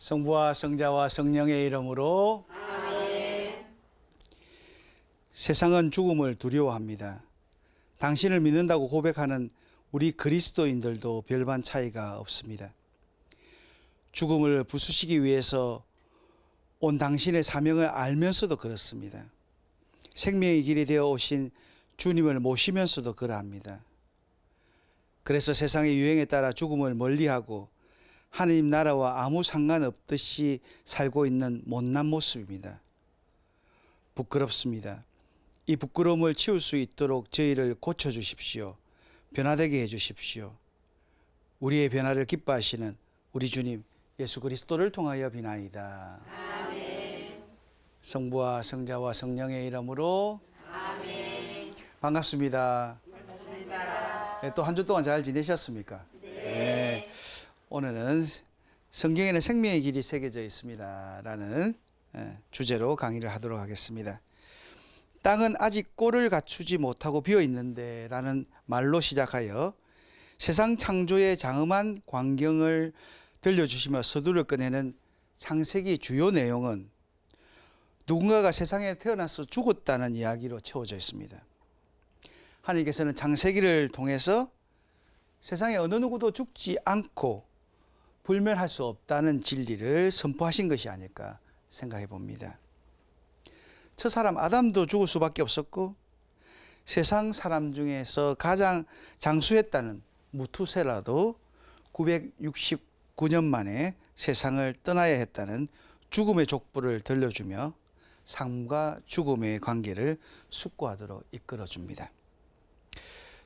성부와 성자와 성령의 이름으로 아멘. 세상은 죽음을 두려워합니다. 당신을 믿는다고 고백하는 우리 그리스도인들도 별반 차이가 없습니다. 죽음을 부수시기 위해서 온 당신의 사명을 알면서도 그렇습니다. 생명의 길이 되어 오신 주님을 모시면서도 그러합니다. 그래서 세상의 유행에 따라 죽음을 멀리하고 하느님 나라와 아무 상관없듯이 살고 있는 못난 모습입니다. 부끄럽습니다. 이 부끄러움을 치울 수 있도록 저희를 고쳐주십시오. 변화되게 해주십시오. 우리의 변화를 기뻐하시는 우리 주님 예수 그리스도를 통하여 비나이다. 아멘. 성부와 성자와 성령의 이름으로 아멘. 반갑습니다. 네, 또 한 주 동안 잘 지내셨습니까? 네. 오늘은 성경에는 생명의 길이 새겨져 있습니다 라는 주제로 강의를 하도록 하겠습니다. 땅은 아직 꼴을 갖추지 못하고 비어 있는데 라는 말로 시작하여 세상 창조의 장엄한 광경을 들려주시며 서두를 꺼내는 창세기 주요 내용은 누군가가 세상에 태어나서 죽었다는 이야기로 채워져 있습니다. 하나님께서는 창세기를 통해서 세상에 어느 누구도 죽지 않고 불멸할 수 없다는 진리를 선포하신 것이 아닐까 생각해 봅니다. 첫 사람 아담도 죽을 수밖에 없었고 세상 사람 중에서 가장 장수했다는 무투세라도 969년 만에 세상을 떠나야 했다는 죽음의 족보를 들려주며 삶과 죽음의 관계를 숙고하도록 이끌어줍니다.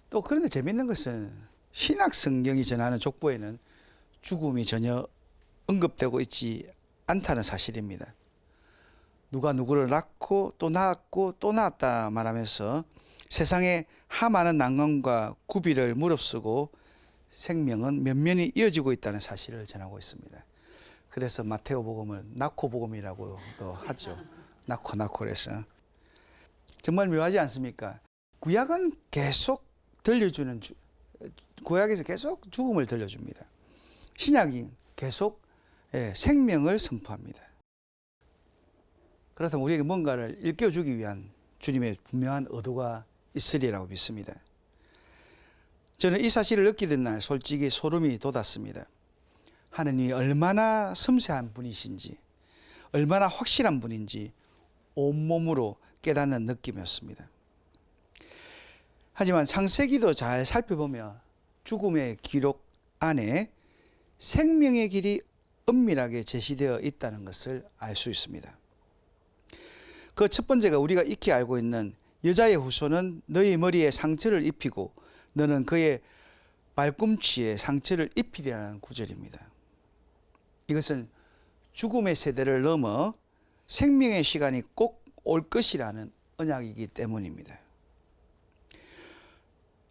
또 그런데 재밌는 것은 신약 성경이 전하는 족보에는 죽음이 전혀 언급되고 있지 않다는 사실입니다. 누가 누구를 낳고 또 낳았고 또 낳았다 말하면서 세상에 하많은 난관과 구비를 무릅쓰고 생명은 면면이 이어지고 있다는 사실을 전하고 있습니다. 그래서 마테오복음을 낳고복음이라고도 하죠. 낳고 그래서 정말 묘하지 않습니까? 구약은 계속 들려주는 구약에서 계속 죽음을 들려줍니다. 신약이 계속 생명을 선포합니다. 그렇다면 우리에게 뭔가를 일깨워주기 위한 주님의 분명한 의도가 있으리라고 믿습니다. 저는 이 사실을 느끼던 날 솔직히 소름이 돋았습니다. 하느님이 얼마나 섬세한 분이신지 얼마나 확실한 분인지 온몸으로 깨닫는 느낌이었습니다. 하지만 창세기도 잘 살펴보면 죽음의 기록 안에 생명의 길이 은밀하게 제시되어 있다는 것을 알 수 있습니다. 그 첫 번째가 우리가 익히 알고 있는 여자의 후손은 너희 머리에 상처를 입히고 너는 그의 발꿈치에 상처를 입히리라는 구절입니다. 이것은 죽음의 세대를 넘어 생명의 시간이 꼭 올 것이라는 언약이기 때문입니다.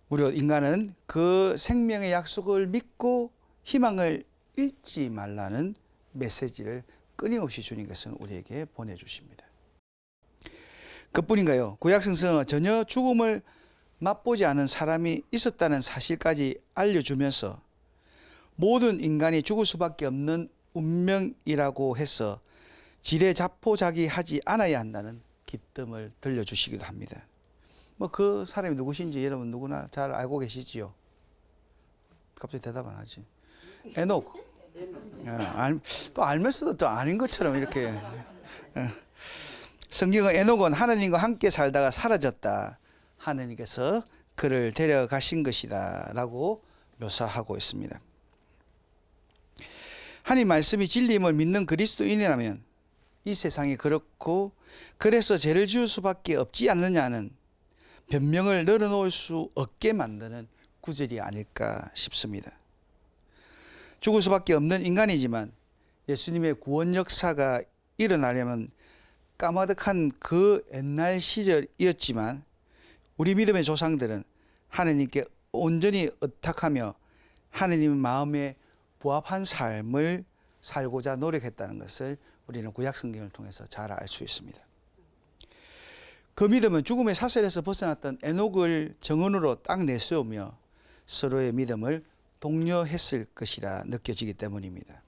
우리 인간은 그 생명의 약속을 믿고 희망을 잃지 말라는 메시지를 끊임없이 주님께서는 우리에게 보내주십니다. 그뿐인가요? 구약성서는 전혀 죽음을 맛보지 않은 사람이 있었다는 사실까지 알려주면서 모든 인간이 죽을 수밖에 없는 운명이라고 해서 지레자포자기하지 않아야 한다는 기뜸을 들려주시기도 합니다. 그 사람이 누구신지 여러분 누구나 잘 알고 계시지요? 갑자기 대답 안 하지. 에녹. 또 알면서도 또 아닌 것처럼 이렇게. 성경은 에녹은 하나님과 함께 살다가 사라졌다. 하나님께서 그를 데려가신 것이다 라고 묘사하고 있습니다. 하나님 말씀이 진리임을 믿는 그리스도인이라면 이 세상이 그렇고 그래서 죄를 지을 수밖에 없지 않느냐는 변명을 늘어놓을 수 없게 만드는 구절이 아닐까 싶습니다. 죽을 수밖에 없는 인간이지만 예수님의 구원 역사가 일어나려면 까마득한 그 옛날 시절이었지만 우리 믿음의 조상들은 하나님께 온전히 의탁하며 하나님의 마음에 부합한 삶을 살고자 노력했다는 것을 우리는 구약 성경을 통해서 잘 알 수 있습니다. 그 믿음은 죽음의 사슬에서 벗어났던 에녹을 정언으로 딱 내세우며 서로의 믿음을 독려했을 것이라 느껴지기 때문입니다.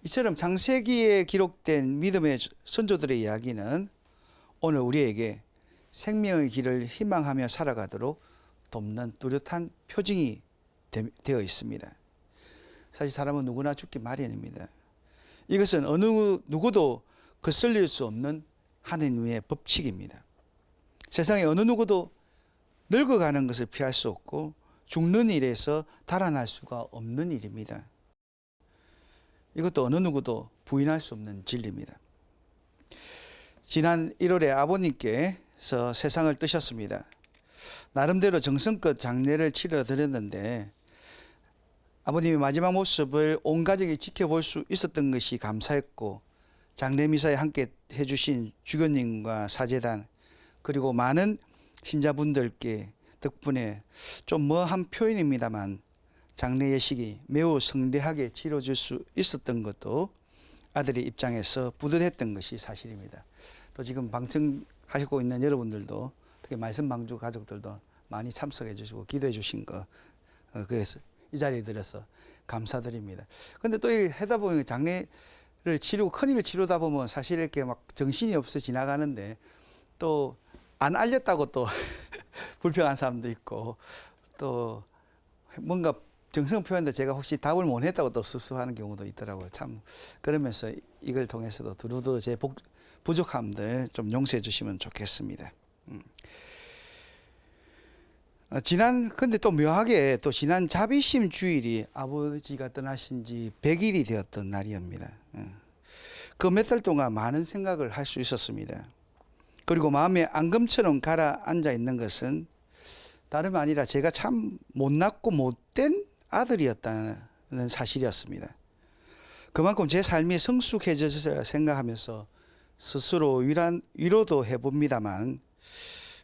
이처럼 창세기에 기록된 믿음의 선조들의 이야기는 오늘 우리에게 생명의 길을 희망하며 살아가도록 돕는 뚜렷한 표징이 되어 있습니다. 사실 사람은 누구나 죽기 마련입니다. 이것은 어느 누구도 거슬릴 수 없는 하느님의 법칙입니다. 세상에 어느 누구도 늙어가는 것을 피할 수 없고 죽는 일에서 달아날 수가 없는 일입니다. 이것도 어느 누구도 부인할 수 없는 진리입니다. 지난 1월에 아버님께서 세상을 뜨셨습니다. 나름대로 정성껏 장례를 치러드렸는데 아버님의 마지막 모습을 온 가족이 지켜볼 수 있었던 것이 감사했고 장례 미사에 함께 해주신 주교님과 사제단 그리고 많은 신자분들께 덕분에 좀 뭐한 표현입니다만 장례 예식이 매우 성대하게 치러질 수 있었던 것도 아들의 입장에서 뿌듯했던 것이 사실입니다. 또 지금 방청하시고 있는 여러분들도 특히 말씀 방주 가족들도 많이 참석해 주시고 기도해 주신 거 그래서 이 자리에 들어서 감사드립니다. 근데 또 하다 보면 장례를 치르고 큰일을 치르다 보면 사실 이렇게 막 정신이 없어 지나가는데 또 안 알렸다고 또 불평한 사람도 있고 또 뭔가 정성 표현도 제가 혹시 답을 못 했다고 또 섭섭하는 경우도 있더라고요. 참 그러면서 이걸 통해서도 두루두루 제 부족함들 좀 용서해 주시면 좋겠습니다. 근데 또 묘하게 또 지난 자비심 주일이 아버지가 떠나신 지 100일이 되었던 날이옵니다. 그 몇 달 동안 많은 생각을 할 수 있었습니다. 그리고 마음에 앙금처럼 가라앉아 있는 것은 다름 아니라 제가 참 못났고 못된 아들이었다는 사실이었습니다. 그만큼 제 삶이 성숙해졌을 생각하면서 스스로 위로도 해봅니다만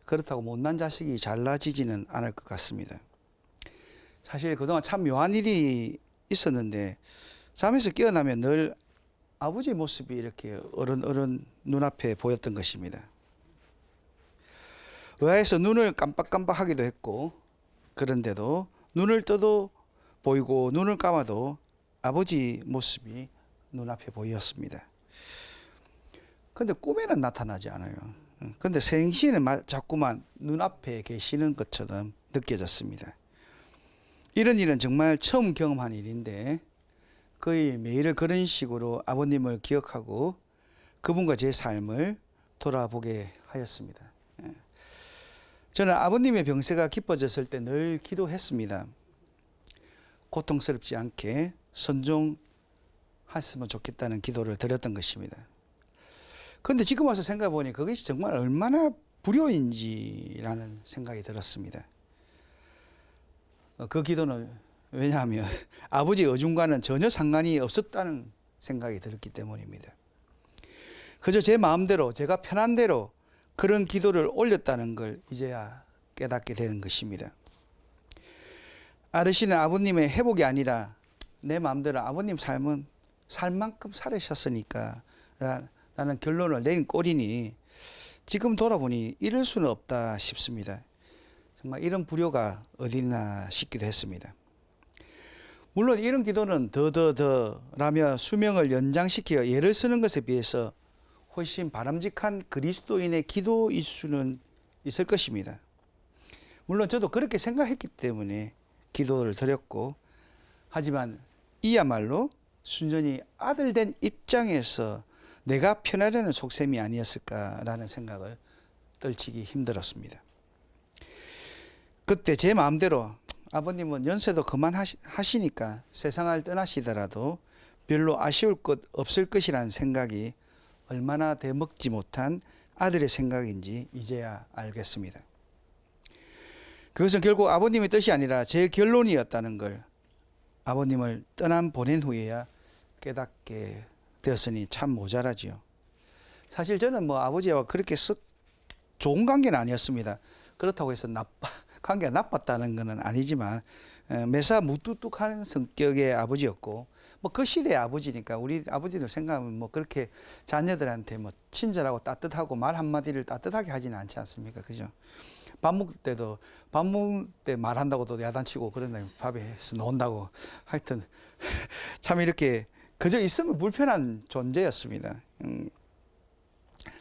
그렇다고 못난 자식이 잘나지지는 않을 것 같습니다. 사실 그동안 참 묘한 일이 있었는데 잠에서 깨어나면 늘 아버지의 모습이 이렇게 어른 눈앞에 보였던 것입니다. 의아해서 눈을 깜빡깜빡하기도 했고 그런데도 눈을 떠도 보이고 눈을 감아도 아버지 모습이 눈앞에 보였습니다. 그런데 꿈에는 나타나지 않아요. 그런데 생시에는 자꾸만 눈앞에 계시는 것처럼 느껴졌습니다. 이런 일은 정말 처음 경험한 일인데 거의 매일 그런 식으로 아버님을 기억하고 그분과 제 삶을 돌아보게 하였습니다. 저는 아버님의 병세가 깊어졌을 때 늘 기도했습니다. 고통스럽지 않게 선종했으면 좋겠다는 기도를 드렸던 것입니다. 그런데 지금 와서 생각해 보니 그것이 정말 얼마나 불효인지라는 생각이 들었습니다. 그 기도는 왜냐하면 아버지의 의중과는 전혀 상관이 없었다는 생각이 들었기 때문입니다. 그저 제 마음대로 제가 편한 대로 그런 기도를 올렸다는 걸 이제야 깨닫게 되는 것입니다. 아르시는 아버님의 회복이 아니라 내 마음대로 아버님 삶은 살 만큼 살으셨으니까 나는 결론을 내린 꼴이니 지금 돌아보니 이럴 수는 없다 싶습니다. 정말 이런 불효가 어디 있나 싶기도 했습니다. 물론 이런 기도는 더라며 수명을 연장시켜 예를 쓰는 것에 비해서 훨씬 바람직한 그리스도인의 기도일 수는 있을 것입니다. 물론 저도 그렇게 생각했기 때문에 기도를 드렸고 하지만 이야말로 순전히 아들 된 입장에서 내가 편하려는 속셈이 아니었을까라는 생각을 떨치기 힘들었습니다. 그때 제 마음대로 아버님은 연세도 그만하시니까 세상을 떠나시더라도 별로 아쉬울 것 없을 것이라는 생각이 얼마나 대먹지 못한 아들의 생각인지 이제야 알겠습니다. 그것은 결국 아버님의 뜻이 아니라 제 결론이었다는 걸 아버님을 보낸 후에야 깨닫게 되었으니 참 모자라지요. 사실 저는 아버지와 그렇게 썩 좋은 관계는 아니었습니다. 그렇다고 해서 관계가 나빴다는 것은 아니지만 매사 무뚝뚝한 성격의 아버지였고 그 시대의 아버지니까 우리 아버지들 생각하면 그렇게 자녀들한테 친절하고 따뜻하고 말 한마디를 따뜻하게 하지는 않지 않습니까? 그죠? 밥 먹을 때 말한다고도 야단치고 그런다. 밥에서 논다고 하여튼 참 이렇게 그저 있으면 불편한 존재였습니다.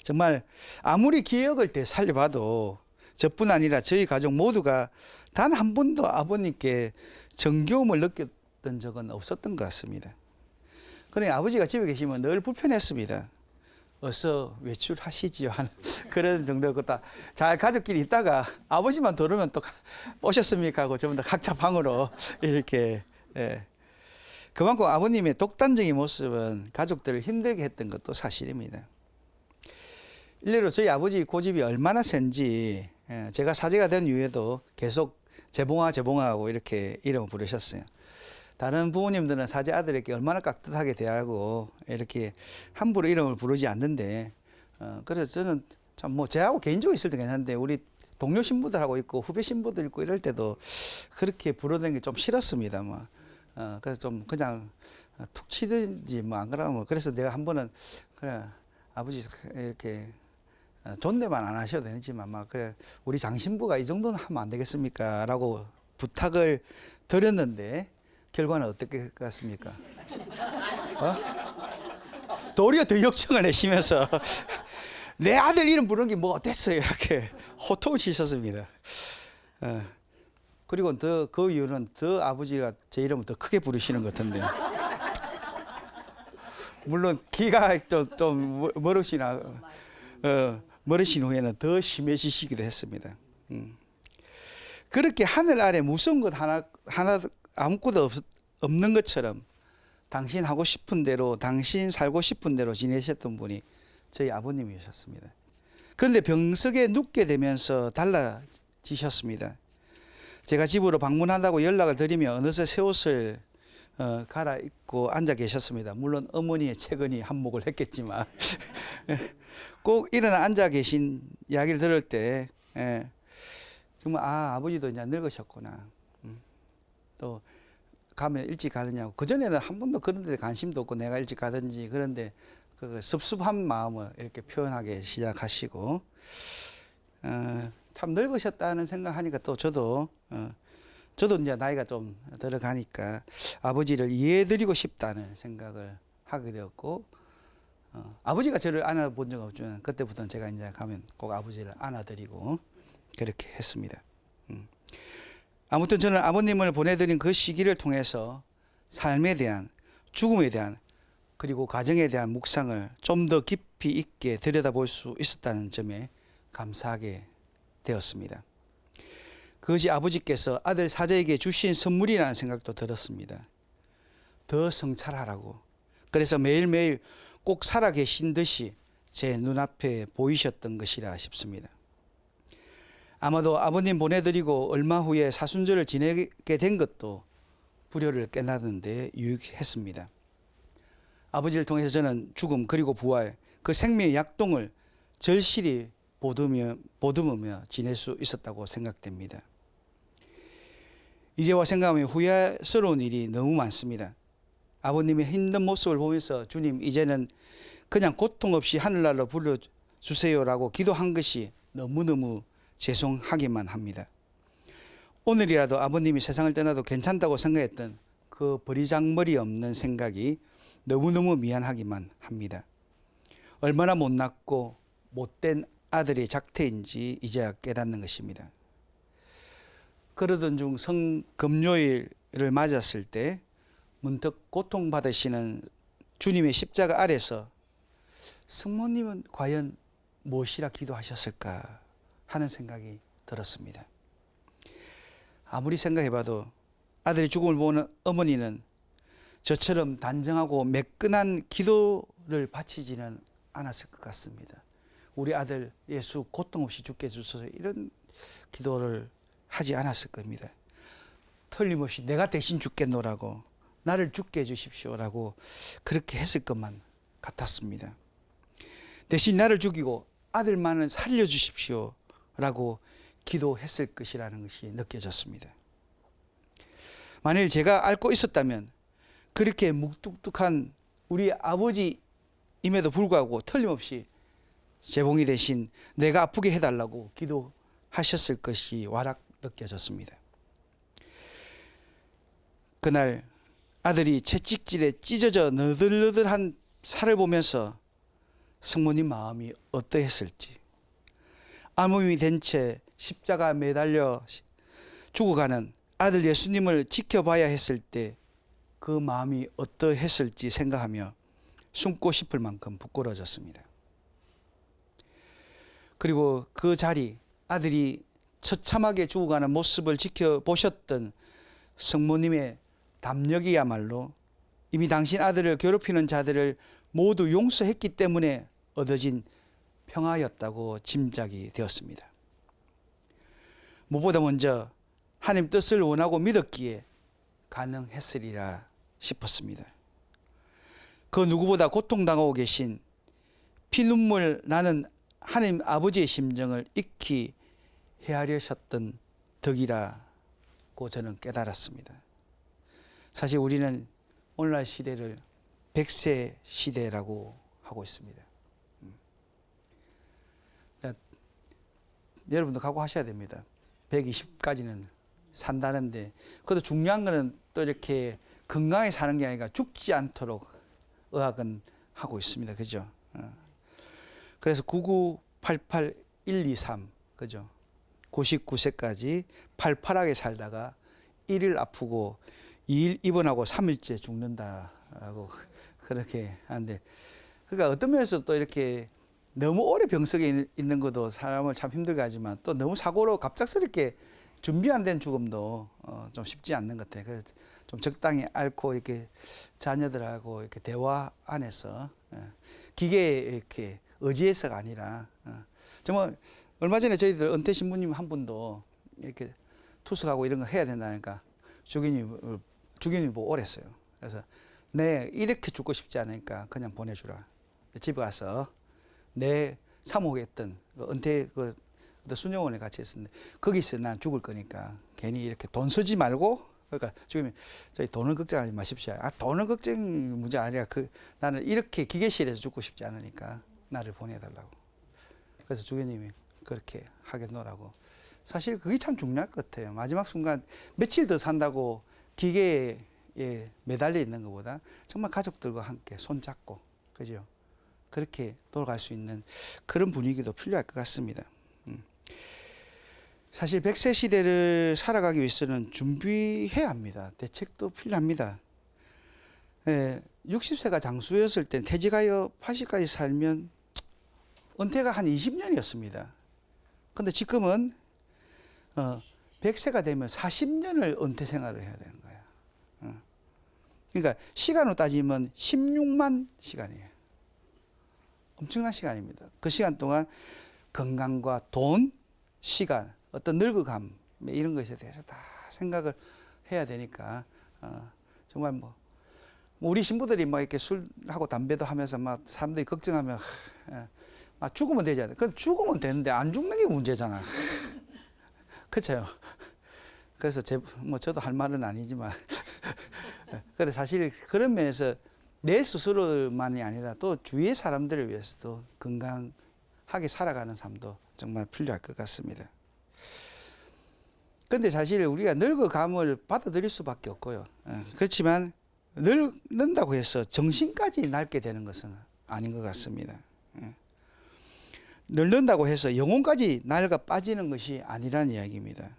정말 아무리 기억을 되살려봐도 저뿐 아니라 저희 가족 모두가 단 한 번도 아버님께 정겨움을 느꼈던 적은 없었던 것 같습니다. 그러니 아버지가 집에 계시면 늘 불편했습니다. 어서 외출하시지요 하는 그런 정도였다. 잘 가족끼리 있다가 아버지만 들으면 또 오셨습니까 하고 전부 다 각자 방으로 이렇게. 예. 그만큼 아버님의 독단적인 모습은 가족들을 힘들게 했던 것도 사실입니다. 일례로 저희 아버지 고집이 얼마나 센지 제가 사제가 된 이후에도 계속 재봉하고 이렇게 이름을 부르셨어요. 다른 부모님들은 사제 아들에게 얼마나 깍듯하게 대하고 이렇게 함부로 이름을 부르지 않는데 그래서 저는 참 뭐 제하고 개인적으로 있을 때 괜찮은데 우리 동료 신부들하고 있고 후배 신부들 있고 이럴 때도 그렇게 부르는 게 좀 싫었습니다. 뭐. 그래서 좀 그냥 툭 치든지 뭐 안 그러면 그래서 내가 한 번은 그래 아버지 이렇게 존대만 안 하셔도 되지만 막 그래 우리 장신부가 이 정도는 하면 안 되겠습니까? 라고 부탁을 드렸는데 결과는 어떻게 같습니까? 도리어 더 역청을 내시면서 내 아들 이름 부르는 게 뭐 어땠어요? 이렇게 호통을 치셨습니다. 그리고 그 이유는 더 아버지가 제 이름을 더 크게 부르시는 것 같은데. 물론 기가 좀 멀으신 후에는 더 심해지시기도 했습니다. 그렇게 하늘 아래 무서운 것 하나 아무것도 없는 것처럼 당신 하고 싶은 대로 당신 살고 싶은 대로 지내셨던 분이 저희 아버님이셨습니다. 그런데 병석에 눕게 되면서 달라지셨습니다. 제가 집으로 방문한다고 연락을 드리며 어느새 새 옷을 갈아입고 앉아 계셨습니다. 물론 어머니의 체근이 한몫을 했겠지만 꼭 일어나 앉아 계신 이야기를 들을 때 정말 아버지도 이제 늙으셨구나. 또 가면 일찍 가느냐고. 그전에는 한 번도 그런 데 관심도 없고 내가 일찍 가든지 그런데 그 섭섭한 마음을 이렇게 표현하기 시작하시고 참 늙으셨다는 생각하니까 또 저도 이제 나이가 좀 들어가니까 아버지를 이해해드리고 싶다는 생각을 하게 되었고 아버지가 저를 안아본 적 없지만 그때부터는 제가 이제 가면 꼭 아버지를 안아드리고 그렇게 했습니다. 아무튼 저는 아버님을 보내드린 그 시기를 통해서 삶에 대한 죽음에 대한 그리고 가정에 대한 묵상을 좀 더 깊이 있게 들여다볼 수 있었다는 점에 감사하게 되었습니다. 그것이 아버지께서 아들 사제에게 주신 선물이라는 생각도 들었습니다. 더 성찰하라고. 그래서 매일매일 꼭 살아계신 듯이 제 눈앞에 보이셨던 것이라 싶습니다. 아마도 아버님 보내드리고 얼마 후에 사순절을 지내게 된 것도 불효를 깨닫는 데 유익했습니다. 아버지를 통해서 저는 죽음 그리고 부활 그 생명의 약동을 절실히 보듬으며 지낼 수 있었다고 생각됩니다. 이제와 생각하면 후회스러운 일이 너무 많습니다. 아버님의 힘든 모습을 보면서 주님 이제는 그냥 고통 없이 하늘나라로 불러주세요라고 기도한 것이 너무너무 죄송하기만 합니다. 오늘이라도 아버님이 세상을 떠나도 괜찮다고 생각했던 그 버리장머리 없는 생각이 너무너무 미안하기만 합니다. 얼마나 못났고 못된 아들의 작태인지 이제야 깨닫는 것입니다. 그러던 중 성금요일을 맞았을 때 문득 고통받으시는 주님의 십자가 아래서 성모님은 과연 무엇이라 기도하셨을까 하는 생각이 들었습니다. 아무리 생각해봐도 아들이 죽음을 보는 어머니는 저처럼 단정하고 매끈한 기도를 바치지는 않았을 것 같습니다. 우리 아들 예수 고통 없이 죽게 해주소서 이런 기도를 하지 않았을 겁니다. 틀림없이 내가 대신 죽겠노라고 나를 죽게 해주십시오라고 그렇게 했을 것만 같았습니다. 대신 나를 죽이고 아들만은 살려주십시오라고 기도했을 것이라는 것이 느껴졌습니다. 만일 제가 알고 있었다면 그렇게 묵뚝뚝한 우리 아버지임에도 불구하고 틀림없이 재봉이 대신 내가 아프게 해달라고 기도하셨을 것이 와락 느껴졌습니다. 그날 아들이 채찍질에 찢어져 너덜너덜한 살을 보면서 성모님 마음이 어떠했을지, 암음이 된 채 십자가 매달려 죽어가는 아들 예수님을 지켜봐야 했을 때 그 마음이 어떠했을지 생각하며 숨고 싶을 만큼 부끄러워졌습니다. 그리고 그 자리, 아들이 처참하게 죽어가는 모습을 지켜보셨던 성모님의 담력이야말로 이미 당신 아들을 괴롭히는 자들을 모두 용서했기 때문에 얻어진 평화였다고 짐작이 되었습니다. 무엇보다 먼저 하나님 뜻을 원하고 믿었기에 가능했으리라 싶었습니다. 그 누구보다 고통당하고 계신 피눈물 나는 하나님 아버지의 심정을 익히 헤아려셨던 덕이라고 저는 깨달았습니다. 사실 우리는 오늘날 시대를 100세 시대라고 하고 있습니다. 여러분도 각오하셔야 됩니다. 120까지는 산다는데, 그래도 중요한 거는 또 이렇게 건강하게 사는 게 아니라 죽지 않도록 의학은 하고 있습니다. 그죠? 그래서 9988-123, 그죠? 99세까지 팔팔하게 살다가 1일 아프고 2일 입원하고 3일째 죽는다라고 그렇게 하는데, 그러니까 어떤 면에서 또 이렇게 너무 오래 병석에 있는 것도 사람을 참 힘들게 하지만, 또 너무 사고로 갑작스럽게 준비 안 된 죽음도 좀 쉽지 않는 것 같아요. 그래서 좀 적당히 앓고 이렇게 자녀들하고 이렇게 대화 안에서 기계에 이렇게 의지해서가 아니라, 정말 얼마 전에 저희들 은퇴 신부님 한 분도 이렇게 투숙하고 이런 거 해야 된다니까 주기님 보고 오랬어요. 그래서 내 이렇게 죽고 싶지 않으니까 그냥 보내주라. 집에 가서 내 사모에 했던 은퇴 수녀원에 같이 있었는데, 거기서 난 죽을 거니까 괜히 이렇게 돈 쓰지 말고, 그러니까 주님이 저희 돈을 걱정하지 마십시오. 돈은 걱정이 문제 아니라 나는 이렇게 기계실에서 죽고 싶지 않으니까 나를 보내달라고. 그래서 주교님이 그렇게 하겠노라고. 사실 그게 참 중요할 것 같아요. 마지막 순간 며칠 더 산다고 기계에 매달려 있는 것보다 정말 가족들과 함께 손잡고, 그죠? 그렇게 돌아갈 수 있는 그런 분위기도 필요할 것 같습니다. 사실 100세 시대를 살아가기 위해서는 준비해야 합니다. 대책도 필요합니다. 60세가 장수였을 때 퇴직하여 80까지 살면 은퇴가 한 20년이었습니다. 근데 지금은 100세가 되면 40년을 은퇴 생활을 해야 되는 거예요. 그러니까 시간으로 따지면 16만 시간이에요. 엄청난 시간입니다. 그 시간 동안 건강과 돈, 시간, 어떤 늙어감 이런 것에 대해서 다 생각을 해야 되니까 정말 뭐 우리 신부들이 뭐 이렇게 술하고 담배도 하면서 막 사람들이 걱정하면 죽으면 되잖아요. 그럼 죽으면 되는데 안 죽는 게 문제잖아. 그렇죠? 그래서 저도 할 말은 아니지만 근데 사실 그런 면에서 내 스스로만이 아니라 또 주위의 사람들을 위해서도 건강하게 살아가는 삶도 정말 필요할 것 같습니다. 근데 사실 우리가 늙어감을 받아들일 수밖에 없고요. 그렇지만 늙는다고 해서 정신까지 낡게 되는 것은 아닌 것 같습니다. 늙는다고 해서 영혼까지 낡아 빠지는 것이 아니라는 이야기입니다.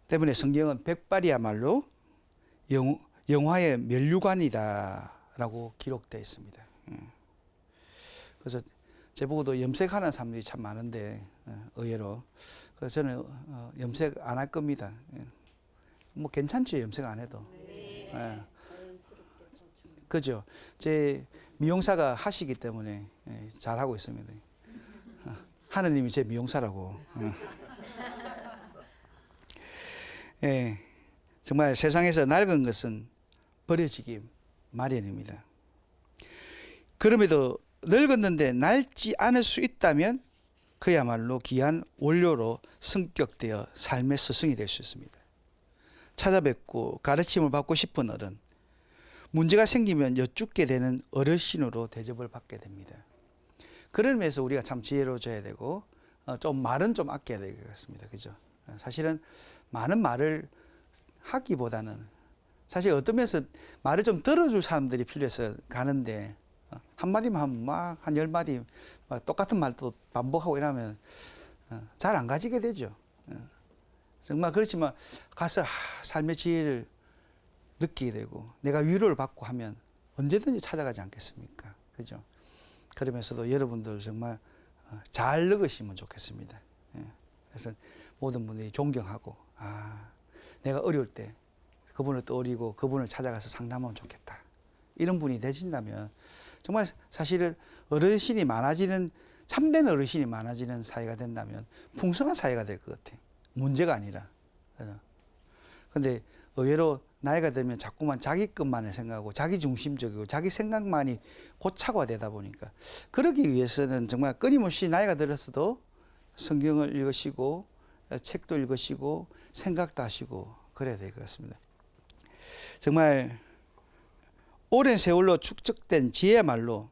때문에 성경은 백발이야말로 영화의 면류관이다라고 기록되어 있습니다. 그래서 제보고도 염색하는 사람들이 참 많은데 의외로 그래서 저는 염색 안 할 겁니다. 뭐 괜찮죠, 염색 안 해도. 네. 그죠. 제 미용사가 하시기 때문에 잘 하고 있습니다. 하느님이 제 미용사라고. 예, 정말 세상에서 낡은 것은 버려지기 마련입니다. 그럼에도 늙었는데 낡지 않을 수 있다면 그야말로 귀한 원료로 성격되어 삶의 스승이 될 수 있습니다. 찾아뵙고 가르침을 받고 싶은 어른, 문제가 생기면 여쭙게 되는 어르신으로 대접을 받게 됩니다. 그런 면에서 우리가 참 지혜로워져야 되고 좀 말은 좀 아껴야 되겠습니다. 그죠? 사실은 많은 말을 하기보다는 사실 어떤 면에서 말을 좀 들어줄 사람들이 필요해서 가는데 한마디만 하면 막 한 10마디 똑같은 말도 반복하고 이러면 잘 안 가지게 되죠. 정말 그렇지만 가서 삶의 지혜를 느끼게 되고 내가 위로를 받고 하면 언제든지 찾아가지 않겠습니까? 그죠? 그러면서도 여러분들 정말 잘 늙으시면 좋겠습니다. 그래서 모든 분들이 존경하고 내가 어려울 때 그분을 떠올리고 그분을 찾아가서 상담하면 좋겠다. 이런 분이 되신다면 정말 사실은 어르신이 많아지는 참된 어르신이 많아지는 사회가 된다면 풍성한 사회가 될 것 같아요. 문제가 아니라. 그런데 의외로 나이가 들면 자꾸만 자기 것만을 생각하고 자기 중심적이고 자기 생각만이 고착화되다 보니까 그러기 위해서는 정말 끊임없이 나이가 들었어도 성경을 읽으시고 책도 읽으시고 생각도 하시고 그래야 될 것 같습니다. 정말 오랜 세월로 축적된 지혜야말로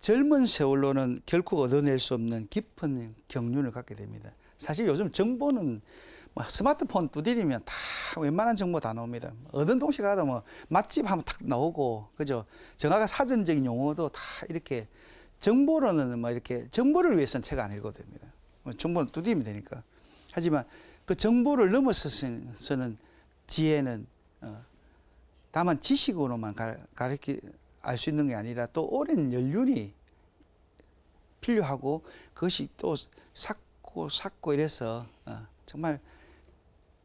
젊은 세월로는 결코 얻어낼 수 없는 깊은 경륜을 갖게 됩니다. 사실 요즘 정보는 스마트폰 두드리면 다 웬만한 정보 다 나옵니다. 어떤 동시 가도 맛집 하면 탁 나오고, 그죠? 정확한 사전적인 용어도 다 이렇게 정보로는 이렇게 정보를 위해서는 책 안 읽어도 됩니다. 정보는 두드리면 되니까. 하지만 그 정보를 넘어서는 지혜는 다만 지식으로만 알 수 있는 게 아니라 또 오랜 연륜이 필요하고 그것이 또 쌓고 이래서 정말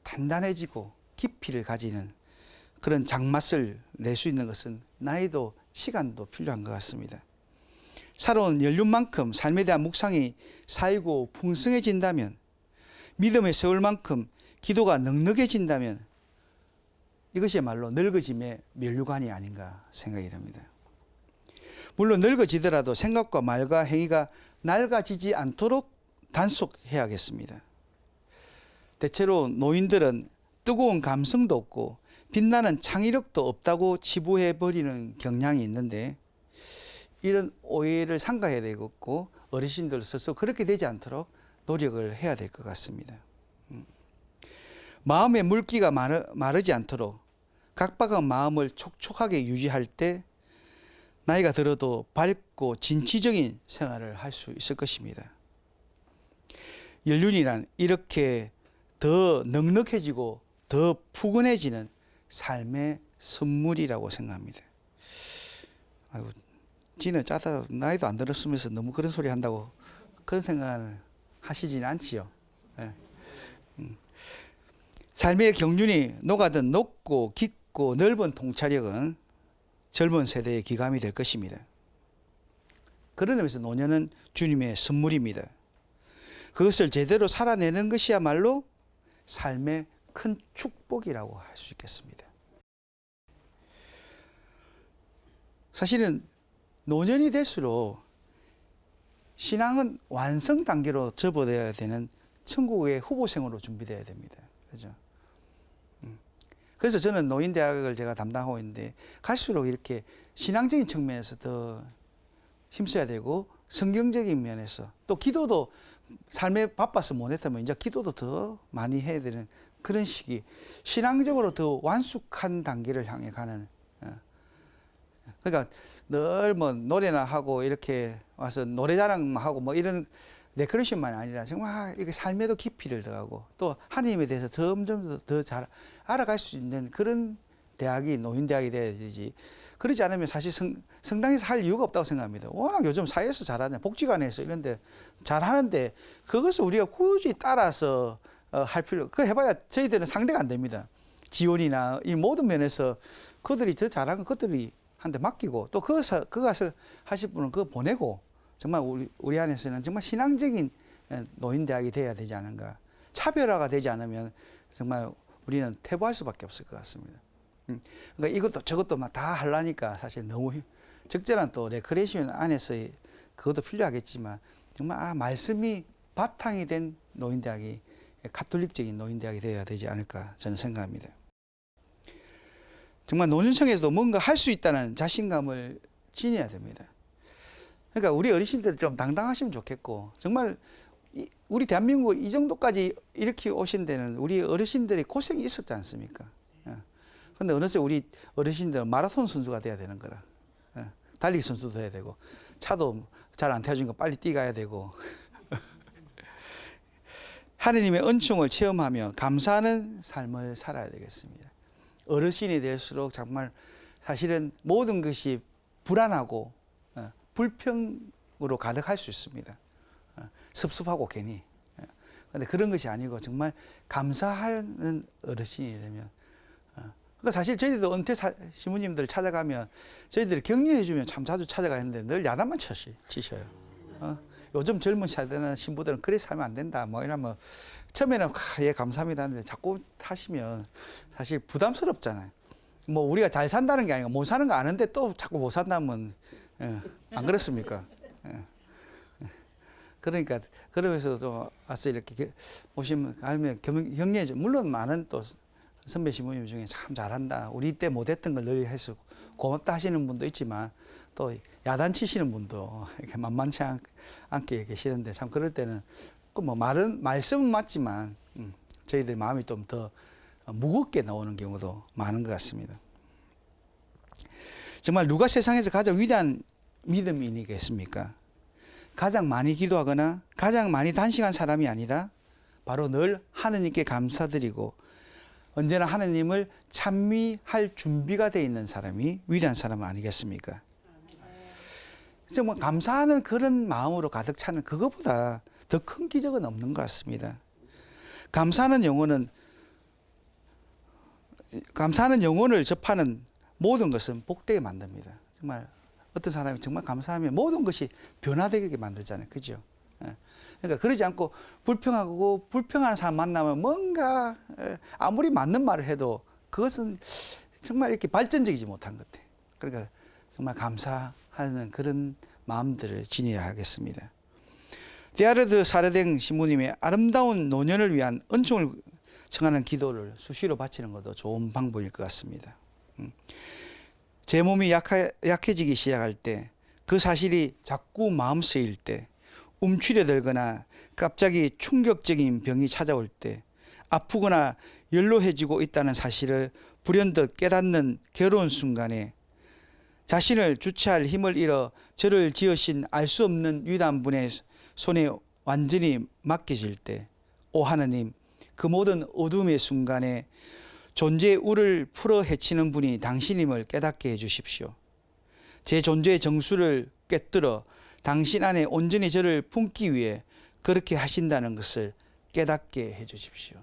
단단해지고 깊이를 가지는 그런 장맛을 낼 수 있는 것은 나이도 시간도 필요한 것 같습니다. 살아온 연륜만큼 삶에 대한 묵상이 쌓이고 풍성해진다면, 믿음의 세월만큼 기도가 넉넉해진다면 이것이야말로 늙어짐의 면류관이 아닌가 생각이 됩니다. 물론 늙어지더라도 생각과 말과 행위가 낡아지지 않도록 단속해야겠습니다. 대체로 노인들은 뜨거운 감성도 없고 빛나는 창의력도 없다고 치부해버리는 경향이 있는데 이런 오해를 삼가해야 되겠고 어르신들 스스로 그렇게 되지 않도록 노력을 해야 될 것 같습니다. 마음의 물기가 마르지 않도록 각박한 마음을 촉촉하게 유지할 때 나이가 들어도 밝고 진취적인 생활을 할 수 있을 것입니다. 연륜이란 이렇게 더 넉넉해지고 더 푸근해지는 삶의 선물이라고 생각합니다. 아이고, 지는 짜다 나이도 안 들었으면서 너무 그런 소리 한다고 그런 생각을 하시지는 않지요. 네. 삶의 경륜이 녹아든 높고 깊고 넓은 통찰력은 젊은 세대의 기감이 될 것입니다. 그런 의미에서 노년은 주님의 선물입니다. 그것을 제대로 살아내는 것이야말로 삶의 큰 축복이라고 할 수 있겠습니다. 사실은 노년이 될수록 신앙은 완성 단계로 접어들어야 되는 천국의 후보생으로 준비되어야 됩니다. 그죠? 그래서 저는 노인대학을 제가 담당하고 있는데 갈수록 이렇게 신앙적인 측면에서 더 힘써야 되고 성경적인 면에서 또 기도도 삶에 바빠서 못했다면 이제 기도도 더 많이 해야 되는 그런 시기, 신앙적으로 더 완숙한 단계를 향해 가는. 그러니까 늘 노래나 하고 이렇게 와서 노래자랑 하고 이런 데코레이션만 아니라 정말 이게 삶에도 깊이를 더하고 또 하나님에 대해서 점점 더 잘 알아갈 수 있는 그런 대학이 노인대학이 돼야 되지. 그러지 않으면 사실 성당에서 할 이유가 없다고 생각합니다. 워낙 요즘 사회에서 잘하잖아요. 복지관에서 이런 데 잘하는데 그것을 우리가 굳이 따라서 할 필요, 그거 해봐야 저희들은 상대가 안 됩니다. 지원이나 이 모든 면에서 그들이 더 잘한 건 그들이 한테 맡기고 또 그거 가서 하실 분은 그거 보내고 정말 우리 안에서는 정말 신앙적인 노인대학이 돼야 되지 않은가. 차별화가 되지 않으면 정말 우리는 퇴보할 수밖에 없을 것 같습니다. 그러니까 이것도 저것도 막 다 하려니까 사실 너무 적절한 또 레크레이션 안에서의 그것도 필요하겠지만 정말 말씀이 바탕이 된 노인대학이 가톨릭적인 노인대학이 되어야 되지 않을까 저는 생각합니다. 정말 노년층에서도 뭔가 할 수 있다는 자신감을 지녀야 됩니다. 그러니까 우리 어르신들 좀 당당하시면 좋겠고 정말 우리 대한민국 이 정도까지 이렇게 오신 데는 우리 어르신들이 고생이 있었지 않습니까? 근데 어느새 우리 어르신들은 마라톤 선수가 돼야 되는 거라. 예. 달리기 선수도 해야 되고 차도 잘 안 태워주니까 빨리 뛰가야 되고 하느님의 은총을 체험하며 감사하는 삶을 살아야 되겠습니다. 어르신이 될수록 정말 사실은 모든 것이 불안하고 불평으로 가득할 수 있습니다. 섭섭하고 괜히. 그런데 그런 것이 아니고 정말 감사하는 어르신이 되면 그러니까 사실 저희들도 은퇴 신부님들 찾아가면 저희들이 격려해주면 참 자주 찾아가는데 늘 야단만 치셔요. 요즘 젊은 세대는 신부들은 그래 살면 안 된다 뭐 이러면 처음에는 예 감사합니다 하는데 자꾸 하시면 사실 부담스럽잖아요. 뭐 우리가 잘 산다는 게 아니고 못 사는 거 아는데 또 자꾸 못 산다면 안 그렇습니까? 그러니까 그러면서 또 와서 이렇게 보시면 가면 격려해줘. 물론 많은 또 선배 신부님 중에 참 잘한다. 우리 때 못했던 걸 늘 해서 고맙다 하시는 분도 있지만 또 야단 치시는 분도 이렇게 만만치 않게 계시는데 참 그럴 때는 뭐 말씀은 맞지만 저희들 마음이 좀 더 무겁게 나오는 경우도 많은 것 같습니다. 정말 누가 세상에서 가장 위대한 믿음인이겠습니까? 가장 많이 기도하거나 가장 많이 단식한 사람이 아니라 바로 늘 하느님께 감사드리고 언제나 하느님을 찬미할 준비가 되어 있는 사람이 위대한 사람 아니겠습니까? 정말 감사하는 그런 마음으로 가득 차는 그것보다 더 큰 기적은 없는 것 같습니다. 감사하는 영혼을 접하는 모든 것은 복되게 만듭니다. 정말 어떤 사람이 정말 감사하면 모든 것이 변화되게 만들잖아요. 그죠? 그러니까 그러지 않고 불평하고 불평하는 사람 만나면 뭔가 아무리 맞는 말을 해도 그것은 정말 이렇게 발전적이지 못한 것 같아요. 그러니까 정말 감사하는 그런 마음들을 지녀야 하겠습니다. 데아르드 사르댕 신부님의 아름다운 노년을 위한 은총을 청하는 기도를 수시로 바치는 것도 좋은 방법일 것 같습니다. 제 몸이 약해지기 시작할 때, 그 사실이 자꾸 마음 쓰일 때, 움츠려들거나 갑자기 충격적인 병이 찾아올 때, 아프거나 연로해지고 있다는 사실을 불현듯 깨닫는 괴로운 순간에 자신을 주체할 힘을 잃어 저를 지으신 알 수 없는 위대한 분의 손에 완전히 맡겨질 때, 오 하느님, 그 모든 어둠의 순간에 존재의 우를 풀어 헤치는 분이 당신임을 깨닫게 해주십시오. 제 존재의 정수를 꿰뚫어 당신 안에 온전히 저를 품기 위해 그렇게 하신다는 것을 깨닫게 해주십시오.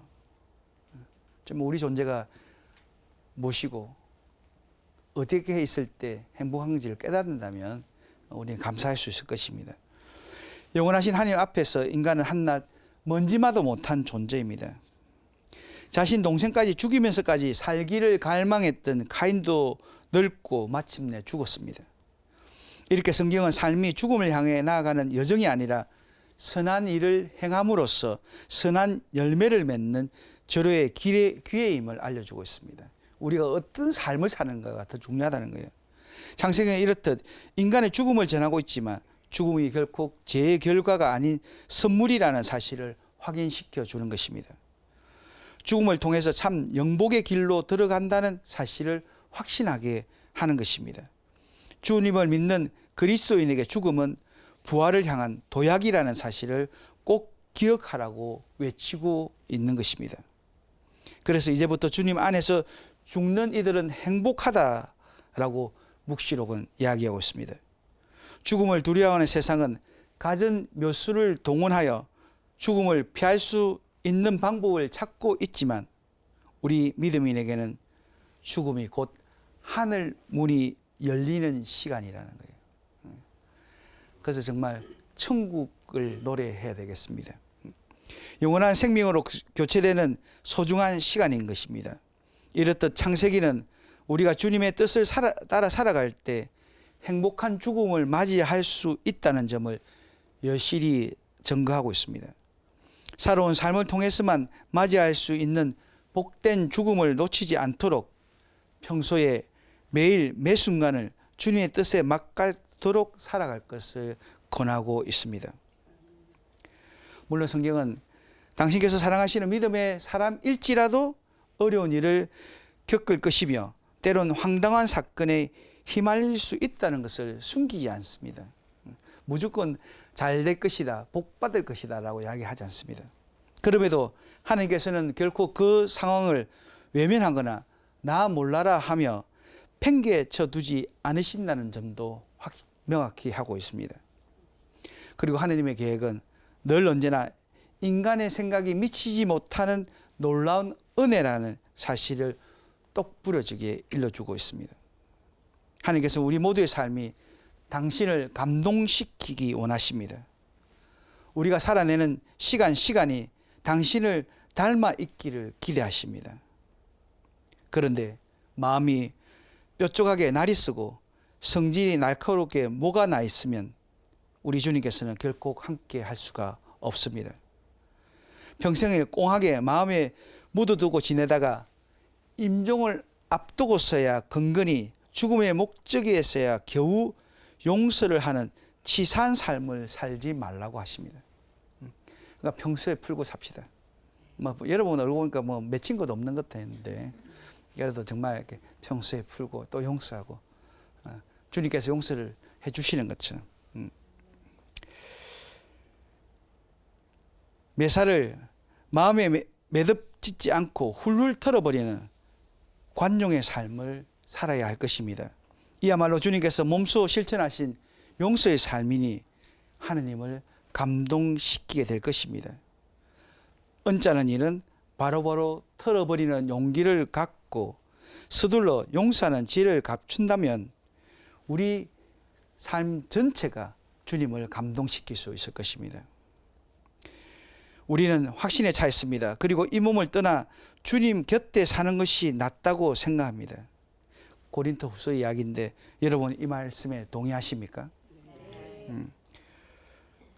좀 우리 존재가 무엇이고 어떻게 있을 때 행복한지를 깨닫는다면 우리는 감사할 수 있을 것입니다. 영원하신 하나님 앞에서 인간은 한낱 먼지마도 못한 존재입니다. 자신 동생까지 죽이면서까지 살기를 갈망했던 카인도 늙고 마침내 죽었습니다. 이렇게 성경은 삶이 죽음을 향해 나아가는 여정이 아니라 선한 일을 행함으로써 선한 열매를 맺는 절호의 기회임을 알려주고 있습니다. 우리가 어떤 삶을 사는가가 더 중요하다는 거예요. 창세기에 이렇듯 인간의 죽음을 전하고 있지만 죽음이 결코 죄의 결과가 아닌 선물이라는 사실을 확인시켜 주는 것입니다. 죽음을 통해서 참 영복의 길로 들어간다는 사실을 확신하게 하는 것입니다. 주님을 믿는 그리스도인에게 죽음은 부활을 향한 도약이라는 사실을 꼭 기억하라고 외치고 있는 것입니다. 그래서 이제부터 주님 안에서 죽는 이들은 행복하다라고 묵시록은 이야기하고 있습니다. 죽음을 두려워하는 세상은 갖은 몇 수를 동원하여 죽음을 피할 수 있는 방법을 찾고 있지만 우리 믿음인에게는 죽음이 곧 하늘 문이 열리는 시간이라는 거예요. 그래서 정말 천국을 노래해야 되겠습니다. 영원한 생명으로 교체되는 소중한 시간인 것입니다. 이렇듯 창세기는 우리가 주님의 뜻을 따라 살아갈 때 행복한 죽음을 맞이할 수 있다는 점을 여실히 증거하고 있습니다. 살아온 삶을 통해서만 맞이할 수 있는 복된 죽음을 놓치지 않도록 평소에 매일 매 순간을 주님의 뜻에 맞도록 살아갈 것을 권하고 있습니다. 물론 성경은 당신께서 사랑하시는 믿음의 사람일지라도 어려운 일을 겪을 것이며 때론 황당한 사건에 휘말릴 수 있다는 것을 숨기지 않습니다. 무조건 잘 될 것이다, 복 받을 것이다 라고 이야기하지 않습니다. 그럼에도 하나님께서는 결코 그 상황을 외면하거나 나 몰라라 하며 팽개쳐 두지 않으신다는 점도 명확히 하고 있습니다. 그리고 하나님의 계획은 늘 언제나 인간의 생각이 미치지 못하는 놀라운 은혜라는 사실을 똑부러지게 일러주고 있습니다. 하나님께서 우리 모두의 삶이 당신을 감동시키기 원하십니다. 우리가 살아내는 시간이 당신을 닮아 있기를 기대하십니다. 그런데 마음이 뾰족하게 날이 쓰고 성질이 날카롭게 모가 나 있으면 우리 주님께서는 결코 함께 할 수가 없습니다. 평생을 꽁하게 마음에 묻어두고 지내다가 임종을 앞두고서야 근근히 죽음의 목적에서야 겨우 용서를 하는 치사한 삶을 살지 말라고 하십니다. 그러니까 평소에 풀고 삽시다. 여러분 얼굴 보니까 맺힌 것도 없는 것 같았는데 그래도 정말 이렇게 평소에 풀고 또 용서하고 주님께서 용서를 해주시는 것처럼 매사를 마음에 매듭짓지 않고 훌훌 털어버리는 관용의 삶을 살아야 할 것입니다. 이야말로 주님께서 몸소 실천하신 용서의 삶이니 하느님을 감동시키게 될 것입니다. 언짢은 일은 바로바로 털어버리는 용기를 갖고 서둘러 용서하는 지혜를 갖춘다면 우리 삶 전체가 주님을 감동시킬 수 있을 것입니다. 우리는 확신에 차 있습니다. 그리고 이 몸을 떠나 주님 곁에 사는 것이 낫다고 생각합니다. 고린도 후서 이야기인데 여러분 이 말씀에 동의하십니까?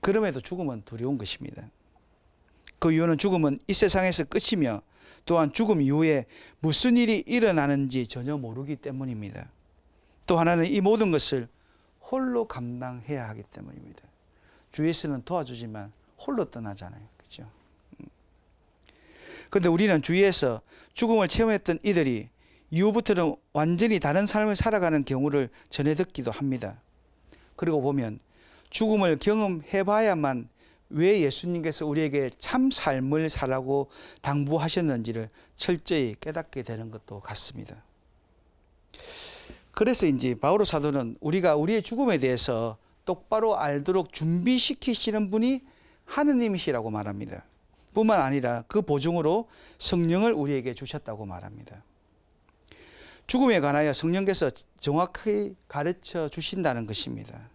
그럼에도 죽음은 두려운 것입니다. 그 이유는 죽음은 이 세상에서 끝이며 또한 죽음 이후에 무슨 일이 일어나는지 전혀 모르기 때문입니다. 또 하나는 이 모든 것을 홀로 감당해야 하기 때문입니다. 주위에서는 도와주지만 홀로 떠나잖아요. 그렇죠? 그런데 우리는 주위에서 죽음을 체험했던 이들이 이후부터는 완전히 다른 삶을 살아가는 경우를 전해 듣기도 합니다. 그리고 보면 죽음을 경험해 봐야만 왜 예수님께서 우리에게 참 삶을 살라고 당부하셨는지를 철저히 깨닫게 되는 것도 같습니다. 그래서인지 바오로 사도는 우리가 우리의 죽음에 대해서 똑바로 알도록 준비시키시는 분이 하느님이시라고 말합니다. 뿐만 아니라 그 보증으로 성령을 우리에게 주셨다고 말합니다. 죽음에 관하여 성령께서 정확히 가르쳐 주신다는 것입니다.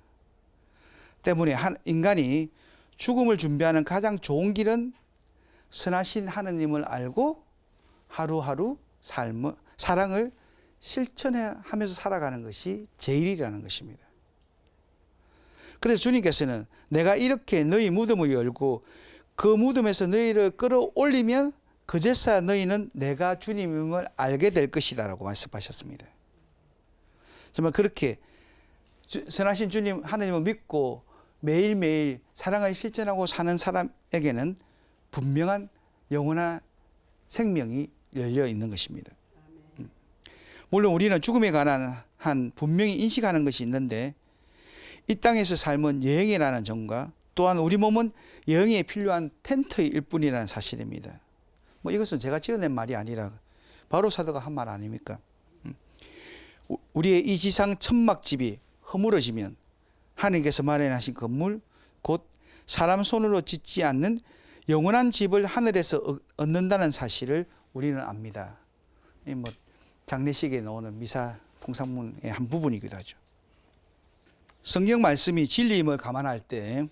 때문에 인간이 죽음을 준비하는 가장 좋은 길은 선하신 하느님을 알고 하루하루 사랑을 실천하면서 살아가는 것이 제일이라는 것입니다. 그래서 주님께서는 내가 이렇게 너희 무덤을 열고 그 무덤에서 너희를 끌어올리면 그제서야 너희는 내가 주님임을 알게 될 것이다 라고 말씀하셨습니다. 정말 그렇게 선하신 주님 하나님을 믿고 매일매일 사랑을 실천하고 사는 사람에게는 분명한 영원한 생명이 열려 있는 것입니다. 물론 우리는 죽음에 관한 분명히 인식하는 것이 있는데 이 땅에서 삶은 여행이라는 점과 또한 우리 몸은 여행에 필요한 텐트일 뿐이라는 사실입니다. 이것은 제가 지어낸 말이 아니라 바로 사도가 한 말 아닙니까? 우리의 이 지상 천막집이 허물어지면 하나님께서 마련하신 건물 곧 사람 손으로 짓지 않는 영원한 집을 하늘에서 얻는다는 사실을 우리는 압니다. 장례식에 나오는 미사 통상문의 한 부분이기도 하죠. 성경 말씀이 진리임을 감안할 때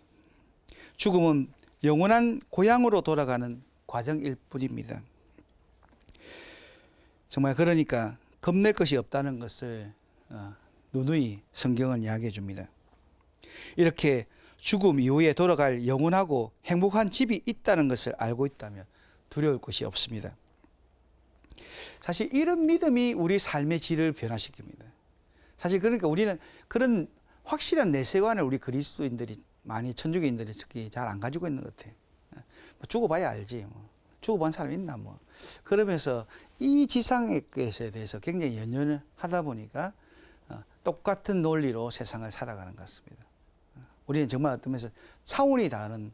죽음은 영원한 고향으로 돌아가는 과정일 뿐입니다. 정말 그러니까 겁낼 것이 없다는 것을 누누이 성경은 이야기해 줍니다. 이렇게 죽음 이후에 돌아갈 영원하고 행복한 집이 있다는 것을 알고 있다면 두려울 것이 없습니다. 사실 이런 믿음이 우리 삶의 질을 변화시킵니다. 사실 그러니까 우리는 그런 확실한 내세관을 우리 그리스도인들이 많이 천주교인들이 특히 잘 안 가지고 있는 것 같아요. 죽어봐야 알지. 죽어본 사람 있나 뭐. 그러면서 이 지상의 것에 대해서 굉장히 연연을 하다 보니까 똑같은 논리로 세상을 살아가는 것 같습니다. 우리는 정말 어떤 면에서 차원이 다른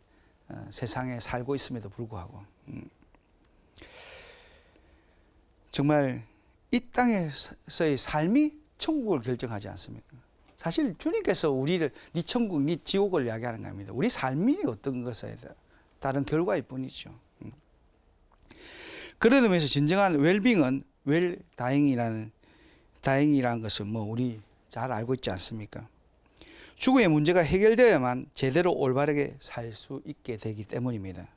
세상에 살고 있음에도 불구하고 정말 이 땅에서의 삶이 천국을 결정하지 않습니까? 사실 주님께서 우리를 네 천국, 네 지옥을 이야기하는 겁니다. 우리 삶이 어떤 것에 다른 결과일 뿐이죠. 그런 의미에서 진정한 웰빙은 다행이라는 것을 뭐 우리 잘 알고 있지 않습니까? 죽음의 문제가 해결되어야만 제대로 올바르게 살 수 있게 되기 때문입니다.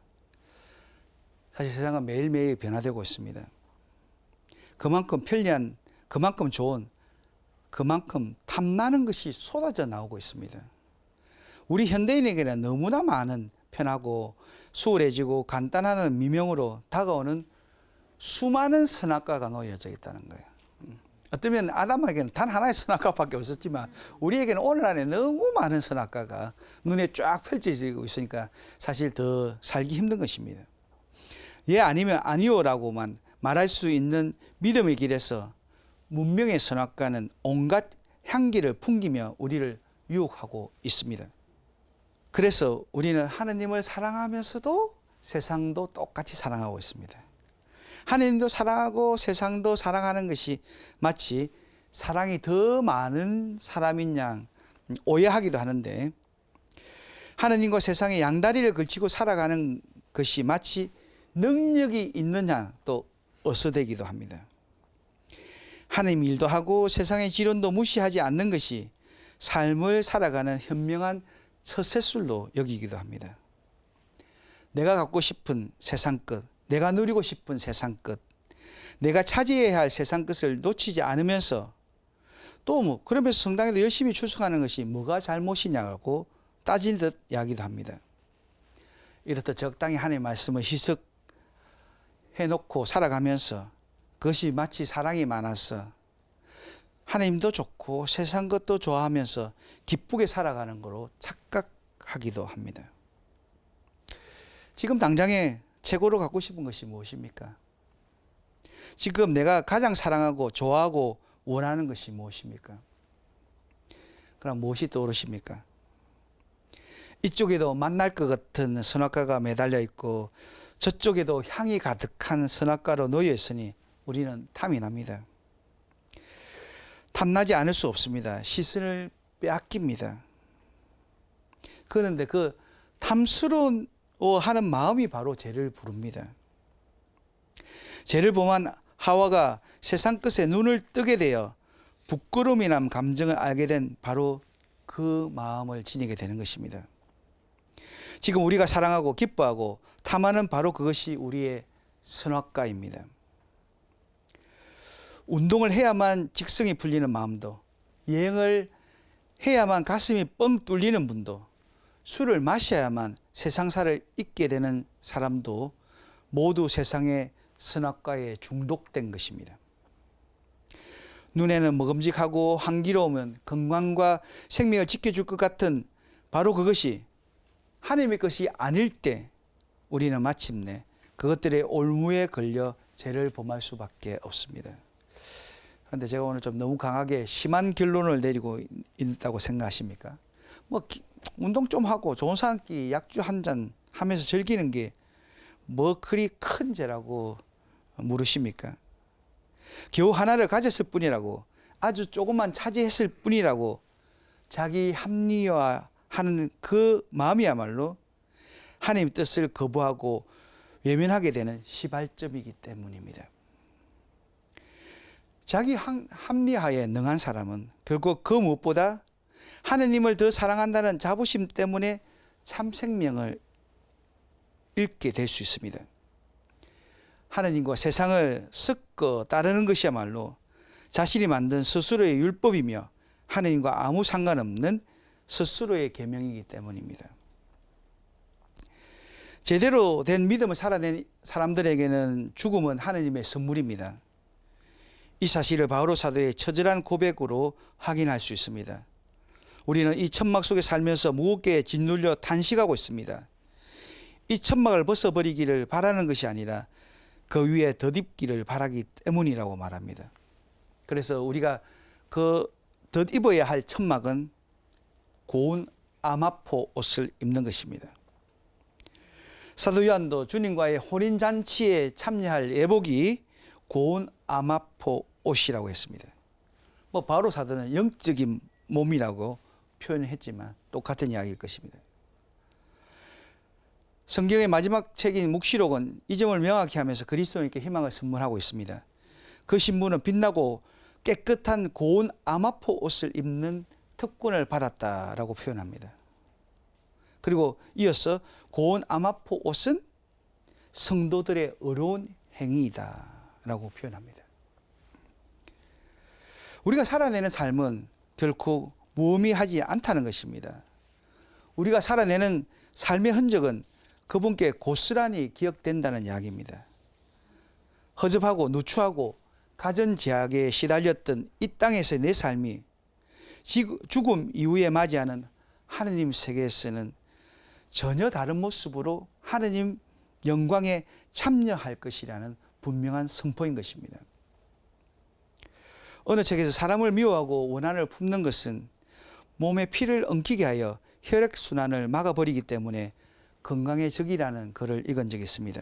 사실 세상은 매일매일 변화되고 있습니다. 그만큼 편리한, 그만큼 좋은, 그만큼 탐나는 것이 쏟아져 나오고 있습니다. 우리 현대인에게는 너무나 많은 편하고 수월해지고 간단한 미명으로 다가오는 수많은 선악과가 놓여져 있다는 거예요. 어쩌면 아담에게는 단 하나의 선악과밖에 없었지만 우리에게는 오늘날에 너무 많은 선악과가 눈에 쫙 펼쳐지고 있으니까 사실 더 살기 힘든 것입니다. 예 아니면 아니오라고만 말할 수 있는 믿음의 길에서 문명의 선악과는 온갖 향기를 풍기며 우리를 유혹하고 있습니다. 그래서 우리는 하느님을 사랑하면서도 세상도 똑같이 사랑하고 있습니다. 하느님도 사랑하고 세상도 사랑하는 것이 마치 사랑이 더 많은 사람인 양 오해하기도 하는데 하느님과 세상의 양다리를 걸치고 살아가는 것이 마치 능력이 있는 양 또 어서되기도 합니다. 하느님 일도 하고 세상의 지론도 무시하지 않는 것이 삶을 살아가는 현명한 처세술로 여기기도 합니다. 내가 갖고 싶은 세상 끝, 내가 누리고 싶은 세상 끝, 내가 차지해야 할 세상 끝을 놓치지 않으면서 또 뭐 그러면서 성당에도 열심히 출석하는 것이 뭐가 잘못이냐고 따지듯 이야기도 합니다. 이렇듯 적당히 하나님의 말씀을 희석해놓고 살아가면서 그것이 마치 사랑이 많아서 하나님도 좋고 세상 것도 좋아하면서 기쁘게 살아가는 거로 착각하기도 합니다. 지금 당장에 최고로 갖고 싶은 것이 무엇입니까? 지금 내가 가장 사랑하고 좋아하고 원하는 것이 무엇입니까? 그럼 무엇이 떠오르십니까? 이쪽에도 만날 것 같은 선악과가 매달려 있고 저쪽에도 향이 가득한 선악과로 놓여 있으니 우리는 탐이 납니다. 탐나지 않을 수 없습니다. 시선을 빼앗깁니다. 그런데 그 탐스러워하는 마음이 바로 죄를 부릅니다. 죄를 범한 하와가 세상 끝에 눈을 뜨게 되어 부끄러움이란 감정을 알게 된 바로 그 마음을 지니게 되는 것입니다. 지금 우리가 사랑하고 기뻐하고 탐하는 바로 그것이 우리의 선악과입니다. 운동을 해야만 직성이 풀리는 마음도, 여행을 해야만 가슴이 뻥 뚫리는 분도, 술을 마셔야만 세상사를 잊게 되는 사람도 모두 세상의 선악과에 중독된 것입니다. 눈에는 먹음직하고 향기로우면 건강과 생명을 지켜줄 것 같은 바로 그것이 하나님의 것이 아닐 때 우리는 마침내 그것들의 올무에 걸려 죄를 범할 수밖에 없습니다. 그런데 제가 오늘 좀 너무 강하게 심한 결론을 내리고 있다고 생각하십니까? 뭐 운동 좀 하고 좋은 사람끼리 약주 한 잔 하면서 즐기는 게 뭐 그리 큰 죄라고 물으십니까? 겨우 하나를 가졌을 뿐이라고, 아주 조금만 차지했을 뿐이라고 자기 합리화하는 그 마음이야말로 하나님의 뜻을 거부하고 외면하게 되는 시발점이기 때문입니다. 자기 합리화에 능한 사람은 결국 그 무엇보다 하느님을 더 사랑한다는 자부심 때문에 참 생명을 잃게 될 수 있습니다. 하느님과 세상을 섞어 따르는 것이야말로 자신이 만든 스스로의 율법이며 하느님과 아무 상관없는 스스로의 계명이기 때문입니다. 제대로 된 믿음을 살아낸 사람들에게는 죽음은 하느님의 선물입니다. 이 사실을 바오로 사도의 처절한 고백으로 확인할 수 있습니다. 우리는 이 천막 속에 살면서 무겁게 짓눌려 탄식하고 있습니다. 이 천막을 벗어버리기를 바라는 것이 아니라 그 위에 덧입기를 바라기 때문이라고 말합니다. 그래서 우리가 그 덧입어야 할 천막은 고운 아마포 옷을 입는 것입니다. 사도 요한도 주님과의 혼인잔치에 참여할 예복이 고운 아마포 옷이라고 했습니다. 바로 사도는 영적인 몸이라고 표현했지만 똑같은 이야기일 것입니다. 성경의 마지막 책인 묵시록은 이 점을 명확히 하면서 그리스도인께 희망을 선물하고 있습니다. 그 신부는 빛나고 깨끗한 고운 아마포 옷을 입는 특권을 받았다라고 표현합니다. 그리고 이어서 고운 아마포 옷은 성도들의 의로운 행위이다라고 표현합니다. 우리가 살아내는 삶은 결코 무의미하지 않다는 것입니다. 우리가 살아내는 삶의 흔적은 그분께 고스란히 기억된다는 이야기입니다. 허접하고 누추하고 가전제약에 시달렸던 이 땅에서의 내 삶이 죽음 이후에 맞이하는 하느님 세계에서는 전혀 다른 모습으로 하느님 영광에 참여할 것이라는 분명한 선포인 것입니다. 어느 책에서 사람을 미워하고 원한을 품는 것은 몸에 피를 엉키게 하여 혈액순환을 막아버리기 때문에 건강의 적이라는 글을 읽은 적이 있습니다.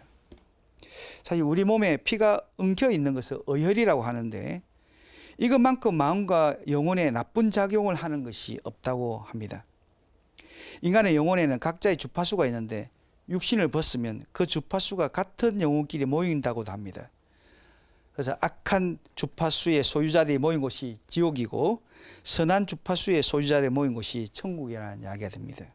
사실 우리 몸에 피가 엉켜 있는 것을 어혈이라고 하는데 이것만큼 마음과 영혼에 나쁜 작용을 하는 것이 없다고 합니다. 인간의 영혼에는 각자의 주파수가 있는데 육신을 벗으면 그 주파수가 같은 영혼끼리 모인다고도 합니다. 그래서 악한 주파수의 소유자들이 모인 곳이 지옥이고 선한 주파수의 소유자들이 모인 곳이 천국이라는 이야기가 됩니다.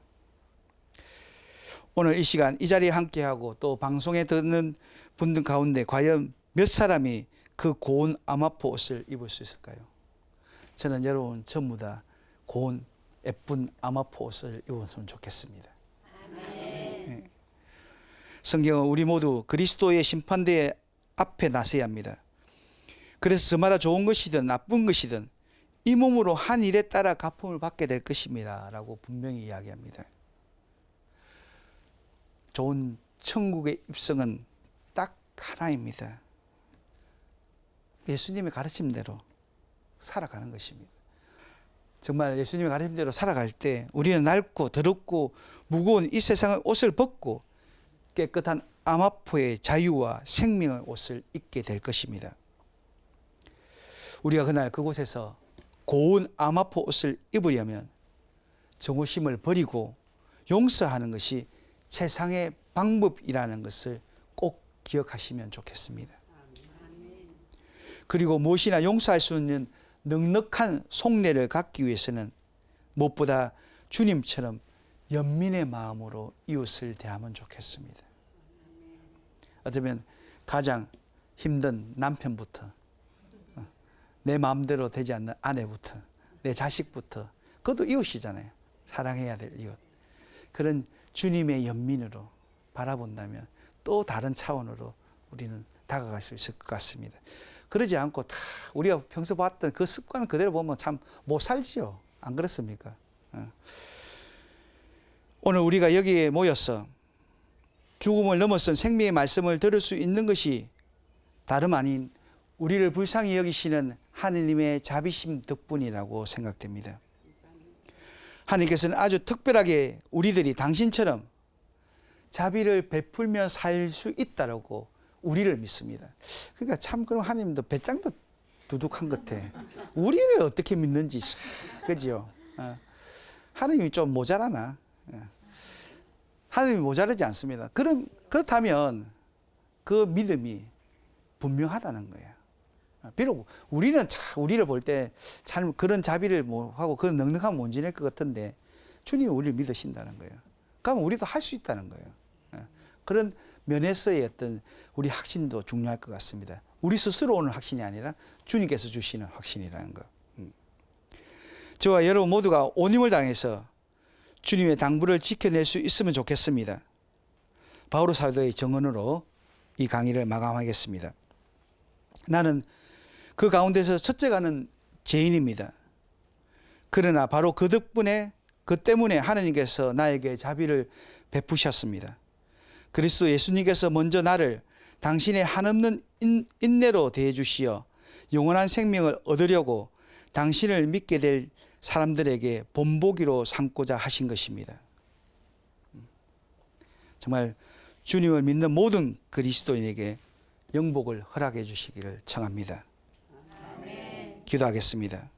오늘 이 시간 이 자리에 함께하고 또 방송에 듣는 분들 가운데 과연 몇 사람이 그 고운 아마포 옷을 입을 수 있을까요? 저는 여러분 전부 다 고운 예쁜 아마포 옷을 입었으면 좋겠습니다. 네. 성경은 우리 모두 그리스도의 심판대의 앞에 나서야 합니다. 그래서 저마다 좋은 것이든 나쁜 것이든 이 몸으로 한 일에 따라 갚음을 받게 될 것입니다 라고 분명히 이야기합니다. 좋은 천국의 입성은 딱 하나입니다. 예수님의 가르침대로 살아가는 것입니다. 정말 예수님의 가르침대로 살아갈 때 우리는 낡고 더럽고 무거운 이 세상의 옷을 벗고 깨끗한 아마포의 자유와 생명의 옷을 입게 될 것입니다. 우리가 그날 그곳에서 고운 아마포 옷을 입으려면 정오심을 버리고 용서하는 것이 세상의 방법이라는 것을 꼭 기억하시면 좋겠습니다. 그리고 무엇이나 용서할 수 있는 넉넉한 속내를 갖기 위해서는 무엇보다 주님처럼 연민의 마음으로 이웃을 대하면 좋겠습니다. 어쩌면 가장 힘든 남편부터 내 마음대로 되지 않는 아내부터 내 자식부터 그것도 이웃이잖아요. 사랑해야 될 이웃. 그런 주님의 연민으로 바라본다면 또 다른 차원으로 우리는 다가갈 수 있을 것 같습니다. 그러지 않고 다 우리가 평소 봤던 그 습관 그대로 보면 참 못 살지요. 안 그렇습니까? 오늘 우리가 여기에 모여서 죽음을 넘어선 생명의 말씀을 들을 수 있는 것이 다름 아닌 우리를 불쌍히 여기시는 하느님의 자비심 덕분이라고 생각됩니다. 하느님께서는 아주 특별하게 우리들이 당신처럼 자비를 베풀며 살 수 있다라고 우리를 믿습니다. 그러니까 참 그럼 하나님도 배짱도 두둑한 것 같아. 우리를 어떻게 믿는지, 그죠? 하나님이 좀 모자라나? 하나님이 모자라지 않습니다. 그렇다면 그 믿음이 분명하다는 거예요. 비록 우리는 우리를 볼 때 참 그런 자비를 뭐 하고 그런 넉넉함 못 지낼 것 같은데 주님이 우리를 믿으신다는 거예요. 그러면 우리도 할 수 있다는 거예요. 그런 면에서의 어떤 우리 확신도 중요할 것 같습니다. 우리 스스로 오는 확신이 아니라 주님께서 주시는 확신이라는 것. 저와 여러분 모두가 온힘을 당해서 주님의 당부를 지켜낼 수 있으면 좋겠습니다. 바오로 사도의 정언으로 이 강의를 마감하겠습니다. 나는 그 가운데서 첫째가는 죄인입니다. 그러나 바로 그 때문에 하나님께서 나에게 자비를 베푸셨습니다. 그리스도 예수님께서 먼저 나를 당신의 한없는 인내로 대해 주시어 영원한 생명을 얻으려고 당신을 믿게 될 사람들에게 본보기로 삼고자 하신 것입니다. 정말 주님을 믿는 모든 그리스도인에게 영복을 허락해 주시기를 청합니다. 아멘. 기도하겠습니다.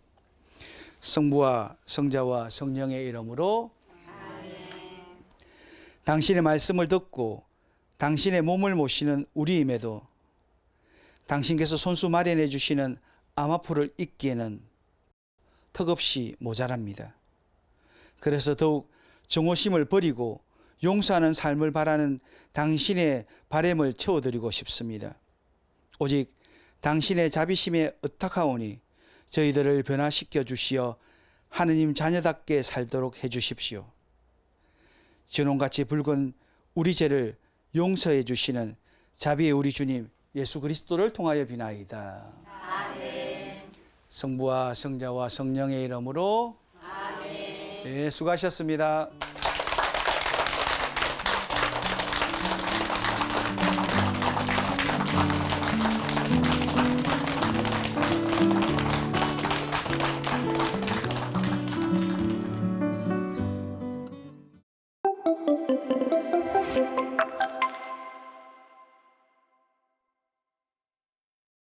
성부와 성자와 성령의 이름으로 아멘. 당신의 말씀을 듣고 당신의 몸을 모시는 우리임에도 당신께서 손수 마련해 주시는 암화포를 입기에는 턱없이 모자랍니다. 그래서 더욱 정오심을 버리고 용서하는 삶을 바라는 당신의 바람을 채워드리고 싶습니다. 오직 당신의 자비심에 의탁하오니 저희들을 변화시켜 주시어 하느님 자녀답게 살도록 해 주십시오. 진홍같이 붉은 우리 죄를 용서해 주시는 자비의 우리 주님 예수 그리스도를 통하여 비나이다. 아멘. 성부와 성자와 성령의 이름으로. 네, 수고하셨습니다.